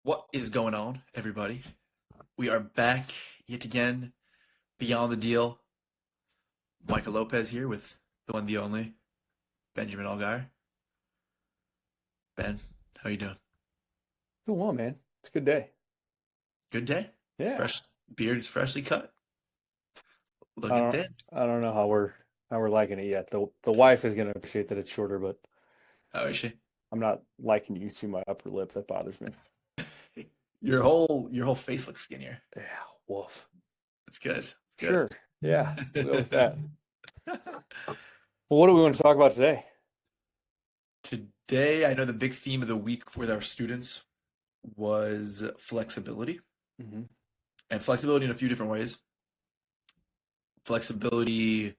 What is going on, everybody? We are back yet again, beyond the deal. Michael Lopez here with the one, the only Benjamin Allgaier. Ben, how you doing? Doing well, man. It's a good day. Good day? Yeah. Fresh beard is freshly cut. I Looking don't thin. I don't know how we're liking it yet. The wife is gonna appreciate that it's shorter, but How is she? I'm not liking you see my upper lip. That bothers me. Your whole face looks skinnier. Yeah, wolf. It's good. It's good. Sure. Yeah, we'll go with that. Well, what do we want to talk about today? Today, I know the big theme of the week with our students was flexibility, Hmm. and flexibility in a few different ways. Flexibility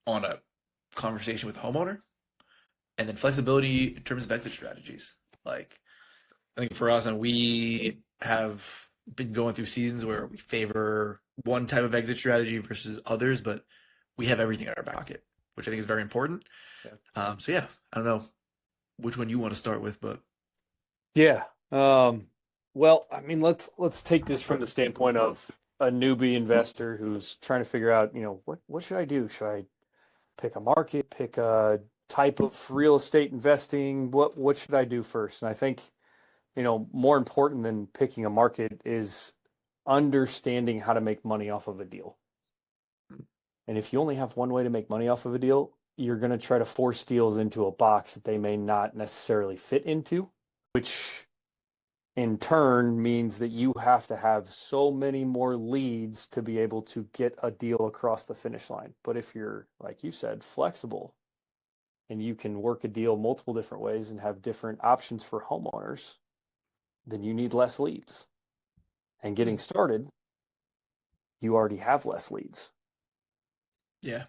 on a conversation with a homeowner, and then flexibility in terms of exit strategies. Like, I think for us, and we have been going through seasons where we favor one type of exit strategy versus others, but we have everything in our pocket, which I think is very important. Yeah. So yeah, I don't know which one you want to start with, but Yeah. Well, I mean, let's take this from the standpoint of a newbie investor who's trying to figure out, what should I do? Should I pick a market, pick a type of real estate investing? What should I do first? And I think, more important than picking a market is understanding how to make money off of a deal. And if you only have one way to make money off of a deal, you're going to try to force deals into a box that they may not necessarily fit into, which in turn means that you have to have so many more leads to be able to get a deal across the finish line. But if you're, like you said, flexible and you can work a deal multiple different ways and have different options for homeowners, then you need less leads. And getting started, you already have less leads. yeah,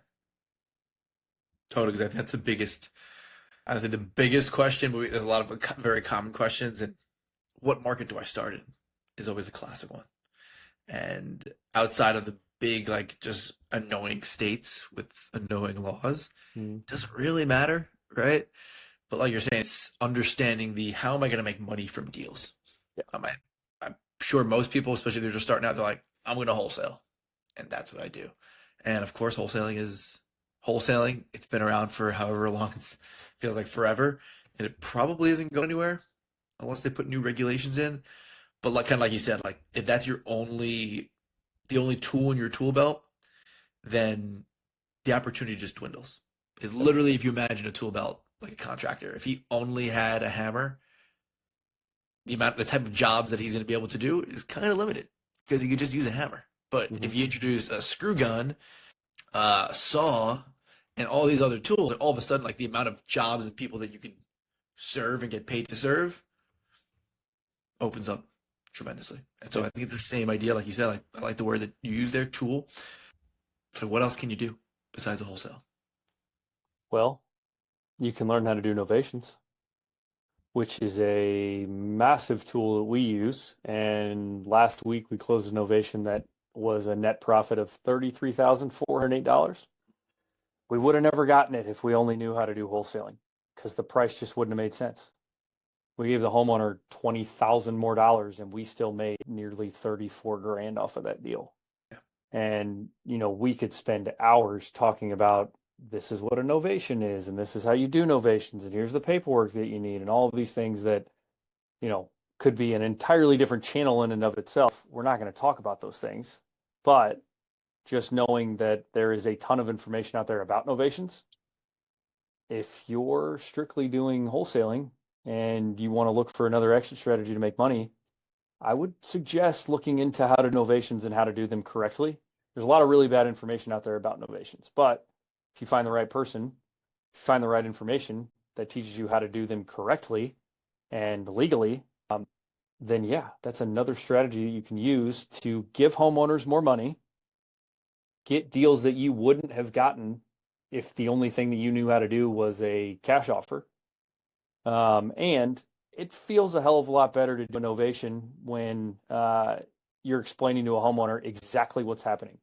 totally. Because I think that's the biggest, honestly, the biggest question. But there's a lot of very common questions, and what market do I start in is always a classic one. And outside of the big, like just annoying states with annoying laws, Mm. doesn't really matter, right? But like you're saying, it's understanding the how am I going to make money from deals. Yeah. I'm sure most people, especially if they're just starting out, they're like, I'm going to wholesale, and that's what I do. And of course, wholesaling is wholesaling. It's been around for however long it feels like forever, and it probably isn't going anywhere unless they put new regulations in. But like kind of like you said, like if that's your only the only tool in your tool belt, then the opportunity just dwindles. It's literally if you imagine a tool belt like a contractor, if he only had a hammer, the type of jobs that he's going to be able to do is kind of limited because he could just use a hammer. But Mhm. if you introduce a screw gun, a saw, and all these other tools, all of a sudden, like the amount of jobs and people that you can serve and get paid to serve opens up tremendously. And so Yeah. I think it's the same idea, like you said. Like I like the word that you use there, tool. So what else can you do besides a wholesale? Well, you can learn how to do novations, which is a massive tool that we use. And last week we closed a novation that was a net profit of $33,408. We would have never gotten it if we only knew how to do wholesaling because the price just wouldn't have made sense. We gave the homeowner 20,000 more dollars and we still made nearly 34 grand off of that deal. Yeah. And, we could spend hours talking about this is what a novation is, and this is how you do novations, and here's the paperwork that you need, and all of these things that, you know, could be an entirely different channel in and of itself. We're not going to talk about those things, but just knowing that there is a ton of information out there about novations. If you're strictly doing wholesaling and you want to look for another exit strategy to make money, I would suggest looking into how to novations and how to do them correctly. There's a lot of really bad information out there about novations, but if you find the right person, if you find the right information that teaches you how to do them correctly and legally, then yeah, that's another strategy you can use to give homeowners more money, get deals that you wouldn't have gotten if the only thing that you knew how to do was a cash offer. And it feels a hell of a lot better to do innovation when you're explaining to a homeowner exactly what's happening.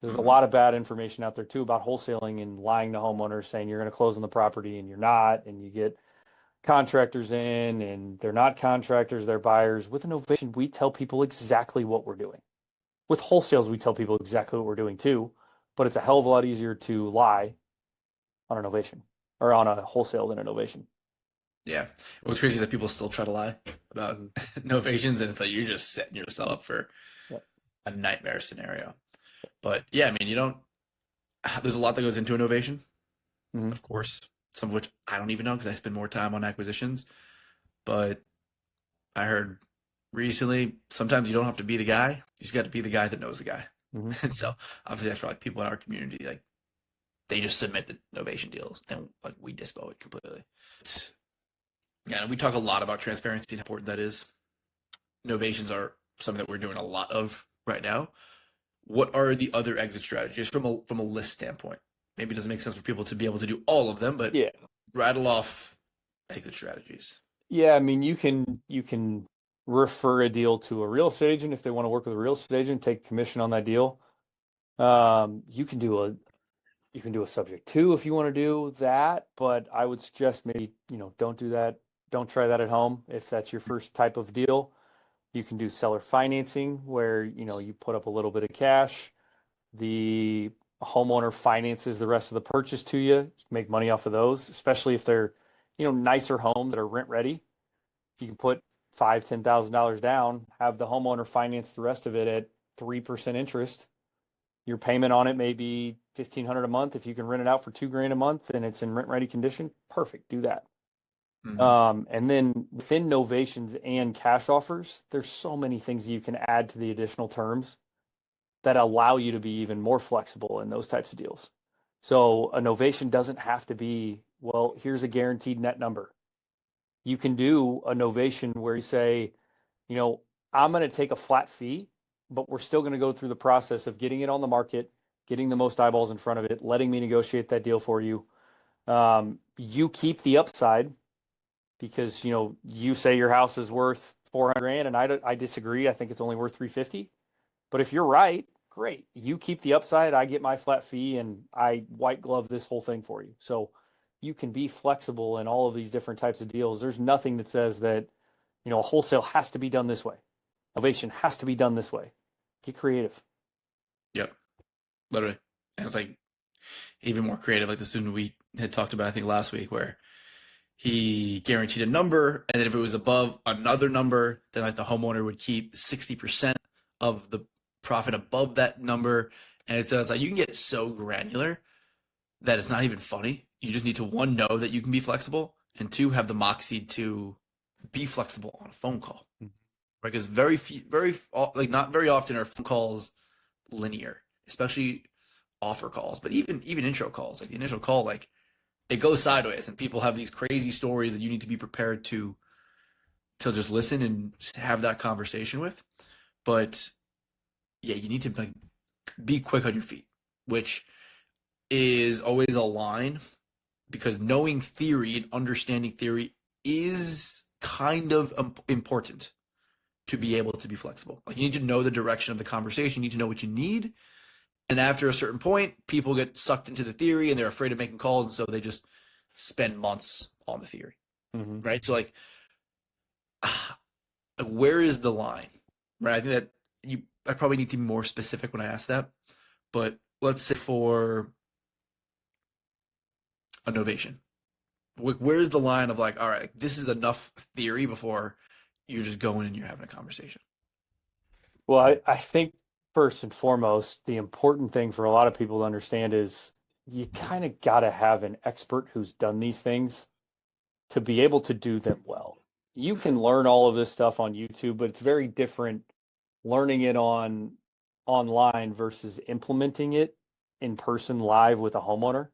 There's a Mm-hmm. lot of bad information out there too about wholesaling and lying to homeowners saying you're going to close on the property and you're not, and you get contractors in and they're not contractors, they're buyers. With innovation, we tell people exactly what we're doing. With wholesales, we tell people exactly what we're doing too, but it's a hell of a lot easier to lie on innovation or on a wholesale than innovation. Yeah. What's crazy is that people still try to lie about Mm-hmm. novations, and it's like you're just setting yourself up for Yep. a nightmare scenario. But yeah, I mean, you don't. There's a lot that goes into innovation, Mm-hmm. of course. Some of which I don't even know because I spend more time on acquisitions. But I heard recently sometimes you don't have to be the guy; you just got to be the guy that knows the guy. Mm-hmm. And so obviously, I feel like people in our community like they just submit the novation deals, and like we dispo it completely. It's, yeah, and we talk a lot about transparency and how important that is. Novations are something that we're doing a lot of right now. What are the other exit strategies from a list standpoint? Maybe it doesn't make sense for people to be able to do all of them, but Yeah. rattle off exit strategies. Yeah, I mean, you can refer a deal to a real estate agent if they want to work with a real estate agent, take commission on that deal. You can do a subject to if you want to do that, but I would suggest maybe, don't do that. Don't try that at home if that's your first type of deal. You can do seller financing where, you put up a little bit of cash. The homeowner finances the rest of the purchase to you. You can make money off of those, especially if they're, nicer homes that are rent ready. You can put five, $10,000 down, have the homeowner finance the rest of it at 3% interest. Your payment on it may be 1,500 a month. If you can rent it out for 2 grand a month and it's in rent ready condition, perfect. Do that. Mm-hmm. And then within novations and cash offers, there's so many things you can add to the additional terms that allow you to be even more flexible in those types of deals. So a novation doesn't have to be, well, here's a guaranteed net number. You can do a novation where you say, you know, I'm going to take a flat fee, but we're still going to go through the process of getting it on the market, getting the most eyeballs in front of it, letting me negotiate that deal for you. You keep the upside because, you say your house is worth 400 grand and I disagree. I think it's only worth 350. But if you're right, great. You keep the upside, I get my flat fee, and I white glove this whole thing for you. So you can be flexible in all of these different types of deals. There's nothing that says that, a wholesale has to be done this way. Innovation has to be done this way. Get creative. Yep, literally. And it's like even more creative, like the student we had talked about, I think last week, where he guaranteed a number, and then if it was above another number, then like the homeowner would keep 60% of the profit above that number. And it's like you can get so granular that it's not even funny. You just need to one know that you can be flexible, and two have the moxie to be flexible on a phone call. Right? Because very few, very like not very often are phone calls linear, especially offer calls, but even intro calls. Like the initial call, like it goes sideways, and people have these crazy stories that you need to be prepared to just listen and have that conversation with. But yeah, you need to like be quick on your feet, which is always a line because knowing theory and understanding theory is kind of important to be able to be flexible. Like you need to know the direction of the conversation, you need to know what you need. And after a certain point, people get sucked into the theory and they're afraid of making calls, and so they just spend months on the theory. Mm-hmm. Right? So like where is the line? Right? I think that I probably need to be more specific when I ask that. But let's say for a novation. Where's the line of like, all right, this is enough theory before you're just going and you're having a conversation? Well, I think first and foremost, the important thing for a lot of people to understand is you kind of got to have an expert who's done these things to be able to do them well. You can learn all of this stuff on YouTube, but it's very different learning it online versus implementing it in person live with a homeowner.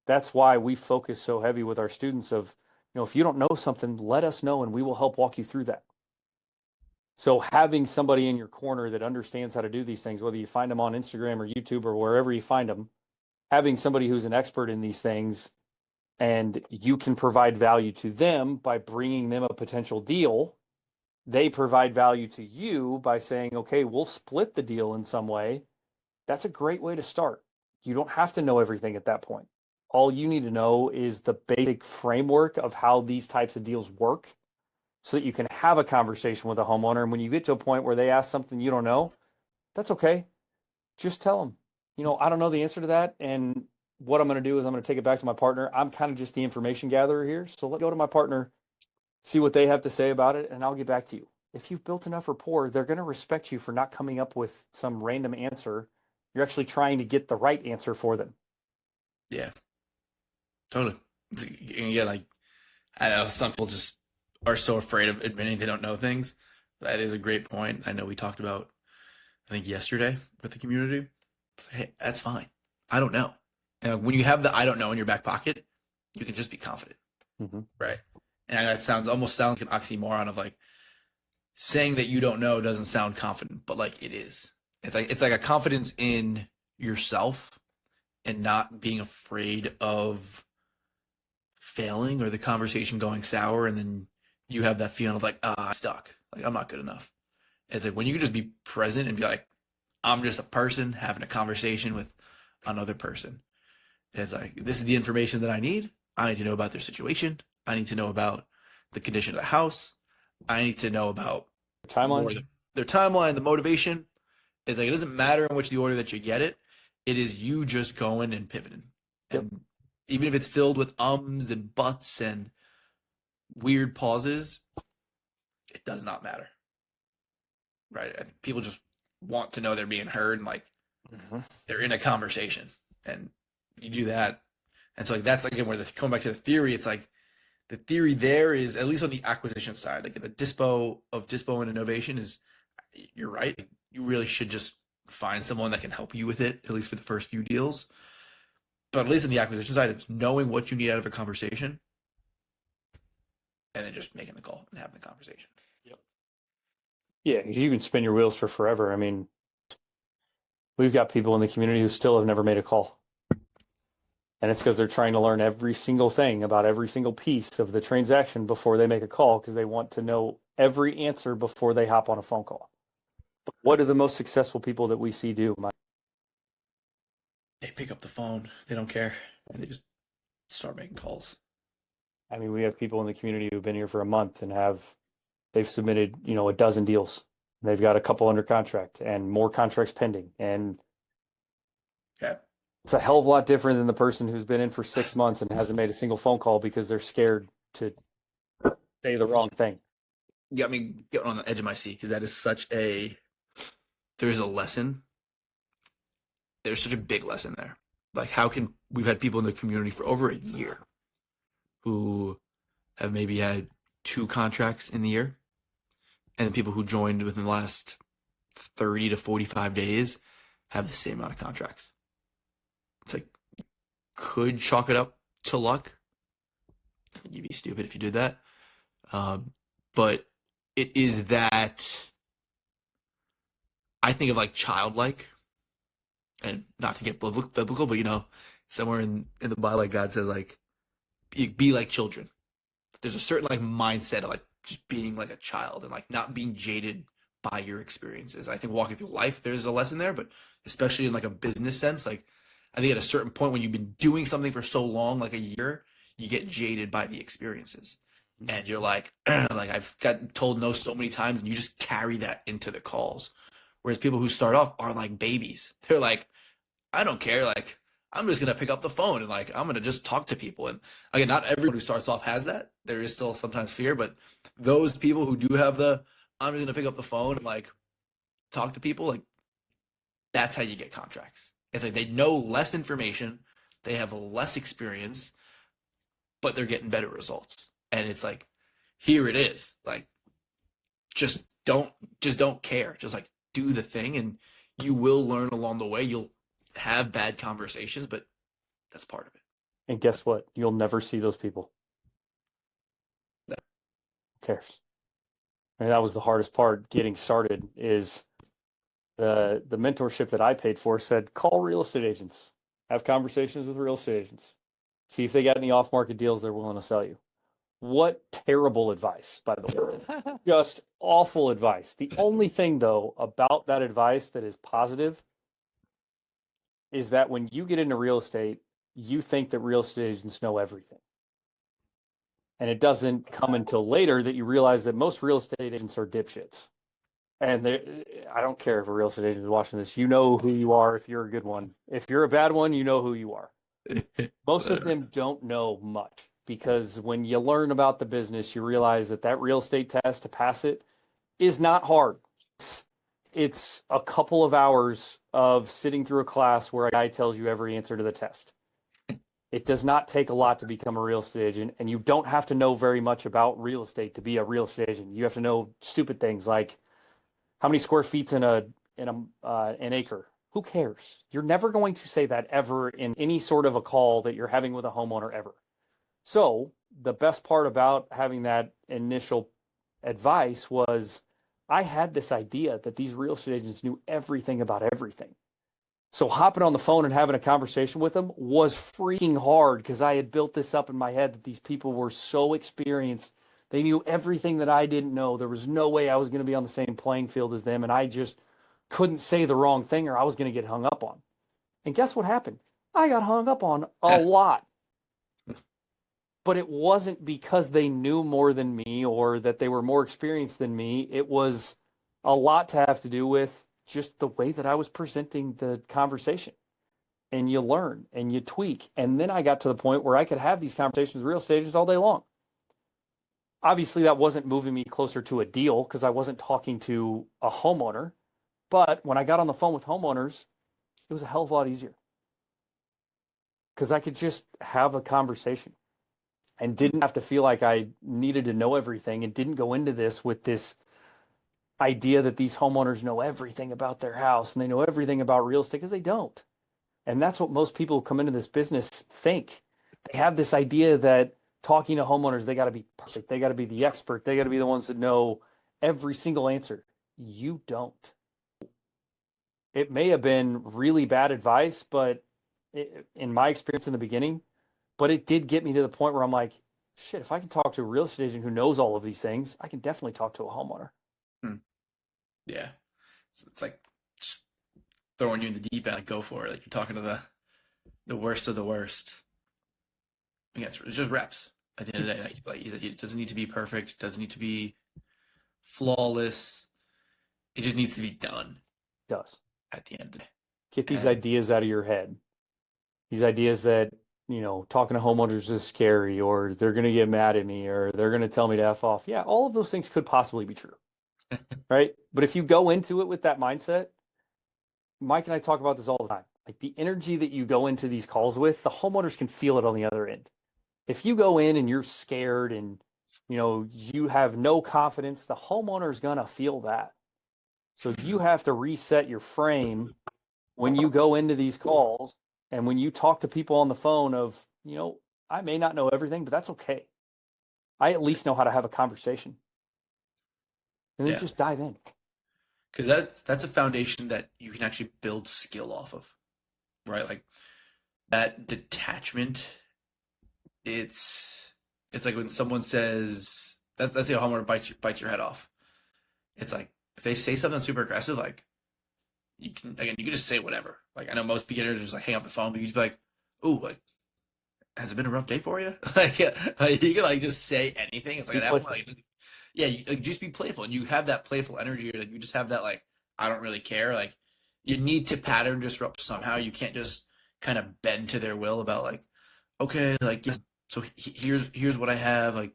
That's why we focus so heavy with our students of, if you don't know something, let us know and we will help walk you through that. So having somebody in your corner that understands how to do these things, whether you find them on Instagram or YouTube or wherever you find them, having somebody who's an expert in these things and you can provide value to them by bringing them a potential deal. They provide value to you by saying, okay, we'll split the deal in some way. That's a great way to start. You don't have to know everything at that point. All you need to know is the basic framework of how these types of deals work so that you can have a conversation with a homeowner. And when you get to a point where they ask something you don't know, that's okay. Just tell them, I don't know the answer to that. And what I'm going to do is I'm going to take it back to my partner. I'm kind of just the information gatherer here. So let go to my partner, see what they have to say about it, and I'll get back to you. If you've built enough rapport, they're going to respect you for not coming up with some random answer. You're actually trying to get the right answer for them. Yeah, totally. And again, like I know some people just are so afraid of admitting they don't know things. That is a great point. I know we talked about, I think yesterday with the community. It's like, hey, that's fine. I don't know. And when you have the I don't know in your back pocket, you can just be confident, Mm-hmm. right? And that almost sounds like an oxymoron of like saying that you don't know doesn't sound confident, but like it is. It's like a confidence in yourself and not being afraid of failing or the conversation going sour, and then you have that feeling of like, I'm stuck. Like I'm not good enough. And it's like when you can just be present and be like, I'm just a person having a conversation with another person. And it's like, this is the information that I need. I need to know about their situation. I need to know about the condition of the house. I need to know about more Timeline. their timeline, the motivation. It's like it doesn't matter in which the order that you get it. It is you just going and pivoting. Yep. And even if it's filled with ums and buts and weird pauses, it does not matter. Right? I think people just want to know they're being heard and like they're in a conversation. And you do that. And so like that's again where coming back to the theory, it's like the theory there is at least on the acquisition side, like the dispo and innovation is you're right. You really should just find someone that can help you with it, at least for the first few deals. But at least in the acquisition side, it's knowing what you need out of a conversation and then just making the call and having the conversation. Yep. Yeah, you can spin your wheels for forever. I mean, we've got people in the community who still have never made a call. And it's because they're trying to learn every single thing about every single piece of the transaction before they make a call because they want to know every answer before they hop on a phone call. But what do the most successful people that we see do, Mike? They pick up the phone, they don't care, and they just start making calls. I mean, we have people in the community who've been here for a month and they've submitted, a dozen deals. They've got a couple under contract and more contracts pending. And Okay. it's a hell of a lot different than the person who's been in for 6 months and hasn't made a single phone call because they're scared to say the wrong thing. You got me getting on the edge of my seat because that is there's a lesson. There's such a big lesson there. Like, we've had people in the community for over a year who have maybe had 2 contracts in the year, and the people who joined within the last 30 to 45 days have the same amount of contracts. It's like, could chalk it up to luck. I think you'd be stupid if you did that. But it is that I think of like childlike, and not to get biblical, but somewhere in the Bible, like God says, like, be like children. There's a certain like mindset of like just being like a child and like not being jaded by your experiences. I think walking through life, there's a lesson there, but especially in like a business sense, like I think at a certain point when you've been doing something for so long, like a year, you get jaded by the experiences. And you're like, like I've got told no so many times, and you just carry that into the calls. Whereas people who start off are like babies. They're like, I don't care. Like, I'm just going to pick up the phone and like, I'm going to just talk to people. And again, not everyone who starts off has that. There is still sometimes fear, but those people who do have I'm just going to pick up the phone and like talk to people, like that's how you get contracts. It's like they know less information, they have less experience, but they're getting better results. And it's like, here it is. Like, just don't care. Just like do the thing, and you will learn along the way. You'll have bad conversations, but that's part of it. And guess what? You'll never see those people. No. Who cares? And that was the hardest part getting started is the mentorship that I paid for said, call real estate agents, have conversations with real estate agents, see if they got any off market deals they're willing to sell you. What terrible advice, by the way. Just awful advice. The only thing, though, about that advice that is positive is that when you get into real estate, you think that real estate agents know everything. And it doesn't come until later that you realize that most real estate agents are dipshits. And I don't care if a real estate agent is watching this. You know who you are if you're a good one. If you're a bad one, you know who you are. Most of them don't know much, because when you learn about the business, you realize that that real estate test, to pass it, is not hard. It's a couple of hours of sitting through a class where a guy tells you every answer to the test. It does not take a lot to become a real estate agent, and you don't have to know very much about real estate to be a real estate agent. You have to know stupid things like how many square feet's in an acre. Who cares? You're never going to say that ever in any sort of a call that you're having with a homeowner ever. So the best part about having that initial advice was I had this idea that these real estate agents knew everything about everything. So hopping on the phone and having a conversation with them was freaking hard, because I had built this up in my head that these people were so experienced. They knew everything that I didn't know. There was no way I was going to be on the same playing field as them, and I just couldn't say the wrong thing or I was going to get hung up on. And guess what happened? I got hung up on a lot. But it wasn't because they knew more than me or that they were more experienced than me. It was a lot to have to do with just the way that I was presenting the conversation. And you learn and you tweak. And then I got to the point where I could have these conversations with real estate agents all day long. Obviously, that wasn't moving me closer to a deal, because I wasn't talking to a homeowner. But when I got on the phone with homeowners, it was a hell of a lot easier, because I could just have a conversation and didn't have to feel like I needed to know everything, and didn't go into this with this idea that these homeowners know everything about their house and they know everything about real estate, because they don't. And that's what most people who come into this business think. They have this idea that talking to homeowners, they got to be perfect. They got to be the expert. They got to be the ones that know every single answer. You don't. It may have been really bad advice, but in my experience in the beginning, but it did get me to the point where I'm like, shit, if I can talk to a real estate agent who knows all of these things, I can definitely talk to a homeowner. Yeah. It's like just throwing you in the deep end, like go for it. Like you're talking to the worst of the worst. Again, it's just reps. At the end of the day, like you said, it doesn't need to be perfect. It doesn't need to be flawless. It just needs to be done It does. at the end of the day. Get these And ideas out of your head. These ideas that, talking to homeowners is scary, or they're going to get mad at me, or they're going to tell me to F off. Yeah, all of those things could possibly be true. Right? But if you go into it with that mindset, Mike and I talk about this all the time. Like the energy that you go into these calls with, the homeowners can feel it on the other end. If you go in and you're scared and, you have no confidence, the homeowner's going to feel that. So you have to reset your frame when you go into these calls, and when you talk to people on the phone of, I may not know everything, but that's okay. I at least know how to have a conversation. And then yeah, just dive in. because that's a foundation that you can actually build skill off of, right? Like that detachment. It's like when someone says, let's say a homeowner bites your head off. It's like if they say something super aggressive, like you can just say whatever. Like I know most beginners just like hang up the phone, but you just be like, "Ooh, like has it been a rough day for you?" like, yeah, like you can like just say anything. It's like Be at that playful. point, like, yeah, like, just be playful, and you have that playful energy, or like you just have that like I don't really care. Like you need to pattern disrupt somehow. You can't just kind of bend to their will about like, okay, like yes, so here's what I have. Like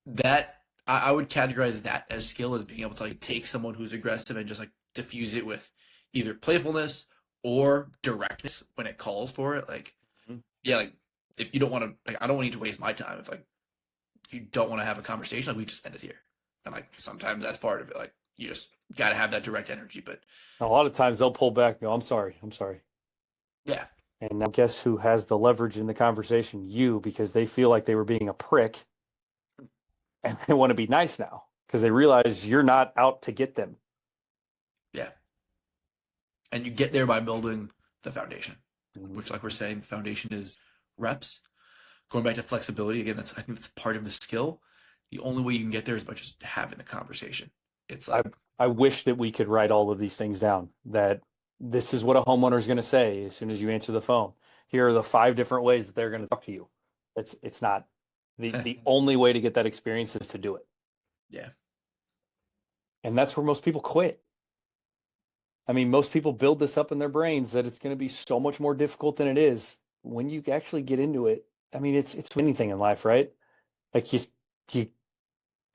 that, I would categorize that as skill, as being able to like take someone who's aggressive and just like diffuse it with either playfulness or directness when it calls for it. Like, Mhm. yeah, like if you don't want to, like, I don't want you to waste my time. If like you don't want to have a conversation, like we just end it here. And like sometimes that's part of it. Like you just got to have that direct energy. But A lot of times they'll pull back and go, I'm sorry, I'm sorry. yeah, And now guess who has the leverage in the conversation? You, because they feel like they were being a prick and they want to be nice now because they realize you're not out to get them. yeah, and you get there by building the foundation, Mhm. which, like we're saying, the foundation is reps. Going back to flexibility again, I think that's part of the skill. The only way you can get there is by just having the conversation. It's I, like, I wish that we could write all of these things down, that this is what a homeowner is going to say as soon as you answer the phone. here are the 5 different ways that they're going to talk to you. It's not the only way to get that experience is to do it. Yeah. And that's where most people quit. I mean, most people build this up in their brains that it's going to be so much more difficult than it is. When you actually get into it, I mean, it's anything in life, right? Like you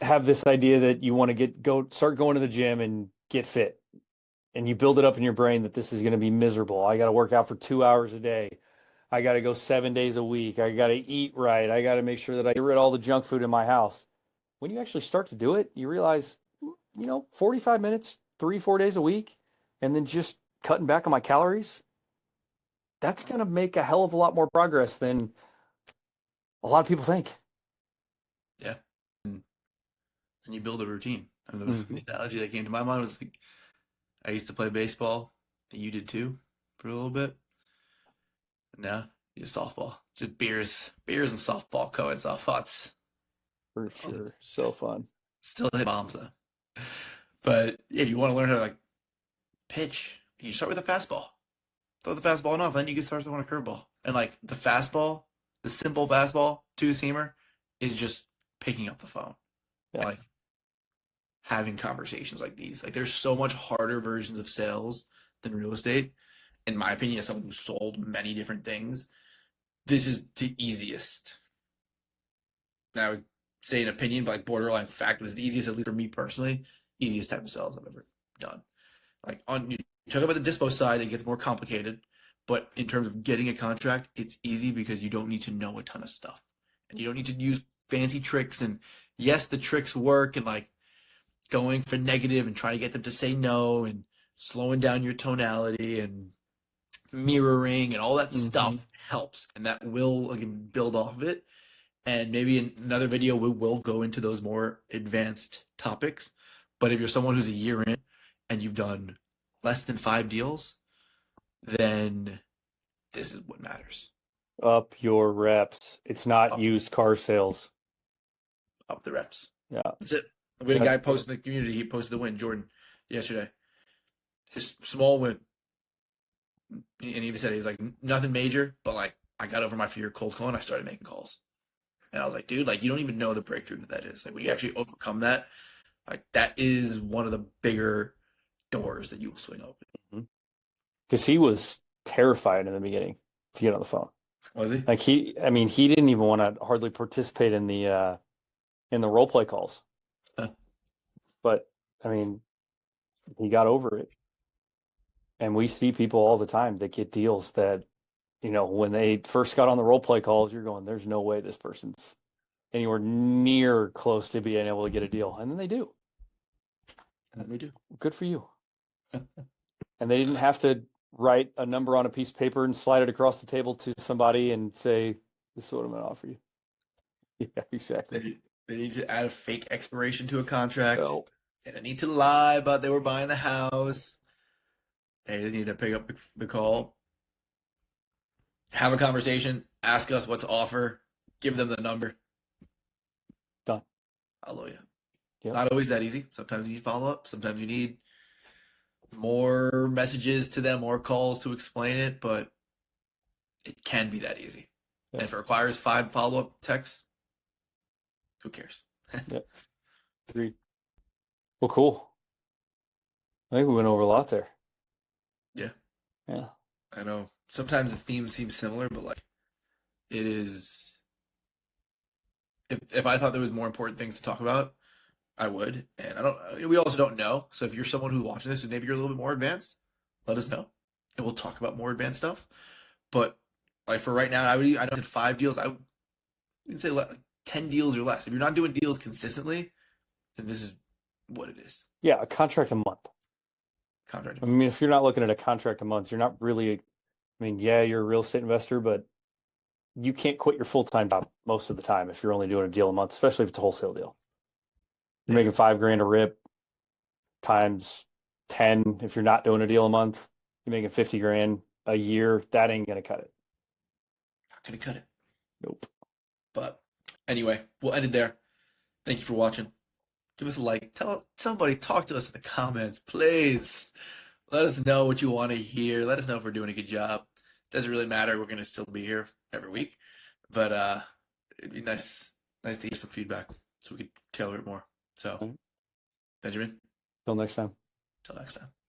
have this idea that you want to start going to the gym and get fit. And you build it up in your brain that this is going to be miserable. I got to work out for 2 hours a day. I got to go 7 days a week. I got to eat right. I got to make sure that I get rid of all the junk food in my house. When you actually start to do it, you realize, 45 minutes, 3-4 days a week, and then just cutting back on my calories, that's going to make a hell of a lot more progress than a lot of people think. Yeah. And you build a routine. I mean, the analogy that came to my mind was like, I used to play baseball. You did too for a little bit. Now you just softball. Just beers and softball, co-ed softball. For sure. So fun. Still hit bombs though. But if you want to learn how to like pitch, you start with a fastball. Throw the fastball off, then you can start throwing a curveball. And like the fastball, the simple fastball, two-seamer, is just picking up the phone. Yeah. Like having conversations like these. Like there's so much harder versions of sales than real estate. In my opinion, as someone who sold many different things, this is the easiest. Now, I would say an opinion, but like borderline fact, this is the easiest, at least for me personally, easiest type of sales I've ever done. Like you talk about the dispo side, it gets more complicated. But in terms of getting a contract, it's easy because you don't need to know a ton of stuff. And you don't need to use fancy tricks. And yes, the tricks work and like going for negative and trying to get them to say no and slowing down your tonality and mirroring and all that stuff helps. And that will, again, build off of it. And maybe in another video, we will go into those more advanced topics. But if you're someone who's a year in and you've done less than 5 deals, then this is what matters. Up your reps. It's not used car sales. Up the reps. Yeah. That's it. We had a guy post in the community. He posted the win, Jordan, yesterday. His small win. And he even said, he's like, nothing major, but like, I got over my fear of cold calling. I started making calls. And I was like, dude, like, you don't even know the breakthrough that is. Like, when you actually overcome that, like, that is one of the bigger doors that you will swing open. Because he was terrified in the beginning to get on the phone. Was he? Like he didn't even want to hardly participate in the role play calls. Huh. But I mean, he got over it. And we see people all the time that get deals that, when they first got on the role play calls, you're going, there's no way this person's anywhere near close to being able to get a deal. And then they do. And they do. Good for you. And they didn't have to write a number on a piece of paper and slide it across the table to somebody and say, this is what I'm going to offer you. Yeah, exactly. They need to add a fake expiration to a contract. No. They don't need to lie about they were buying the house. They just need to pick up the call, have a conversation, ask us what to offer, give them the number. Done. Hallelujah. Yep. Not always that easy. Sometimes you need follow up. Sometimes you need more messages to them, more calls to explain it, but it can be that easy. Yep. And if it requires 5 follow-up texts, who cares? Yep. Agreed. Well, cool. I think we went over a lot there. Yeah. Yeah. I know. Sometimes the themes seem similar, but like it is. If I thought there was more important things to talk about, I would. And I don't. We also don't know. So if you're someone who's watching this and maybe you're a little bit more advanced, let us know, and we'll talk about more advanced stuff. But like for right now, I know 5 deals. I would say 10 deals or less. If you're not doing deals consistently, then this is what it is. Yeah, a contract a month. Contract. I mean, if you're not looking at a contract a month, you're not really. I mean, yeah, you're a real estate investor, but you can't quit your full-time job most of the time if you're only doing a deal a month, especially if it's a wholesale deal. You're making $5,000 a rip times 10. If you're not doing a deal a month, you're making $50,000 a year. That ain't gonna cut it. Not gonna cut it. Nope. But anyway, we'll end it there. Thank you for watching. Give us a like. Tell somebody, talk to us in the comments, please. Let us know what you want to hear. Let us know if we're doing a good job. doesn't really matter. We're going to still be here every week, but it'd be nice to hear some feedback so we could tailor it more. So, Right. Benjamin, Till next time. till next time.